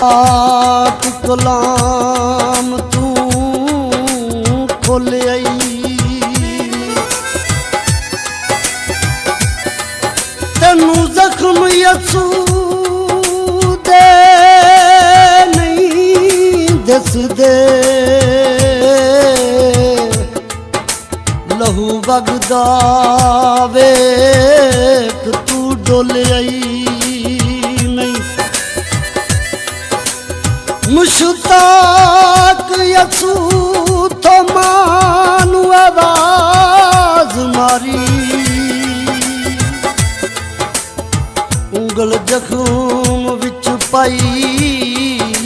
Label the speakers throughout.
Speaker 1: आप कलाम तू खोल आई तेनू जख्म यसू दे नहीं दस दे लहू वगदा वेख तू डोल आई मुश्ताक यसू तो मानू आवाज मारी उंगल जख्म विच पाई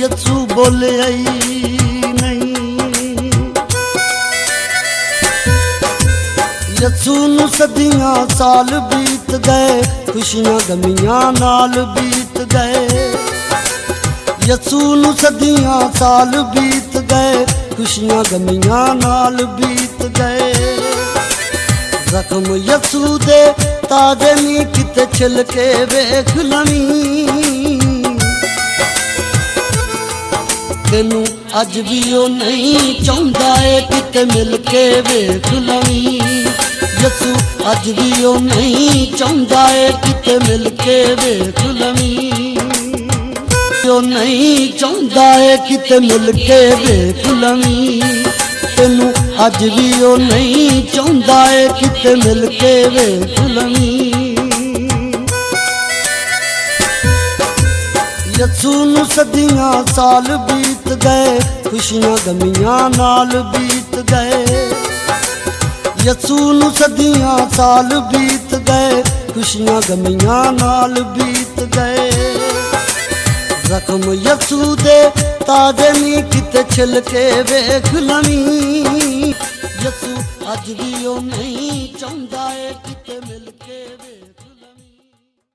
Speaker 1: यसू बोले आई नहीं यसू नू सदियां साल बीत गए खुशियां गमियां नाल बीत गए यसू नू सदियां साल बीत गए खुशियां गमियां नाल बीत गए जख्म यसू दे ताजे नी किते छिलके वेख लवीं तेनू अज भी ओ नहीं चाहुंदा है किते मिल के वेख लवीं यसू अज भी ओ नहीं चाहुंदा है किते मिल के वेख लवीं जो नहीं चाहुंदा है किते मिल के वेख लवीं तेनू अज भी ओ नहीं चाहुंदा है किते मिल के वेख लवीं यसू नू सदियां साल बीत गए खुशियां गमियां नाल बीत गए यसू नू सदियां साल बीत गए खुशियां गमियां नाल बीत गए जख्म यसू दे ताजे नी किते छिलके वेख लवीं यसू अज भी ओ नहीं चाहुंदा है किते मिल के वेख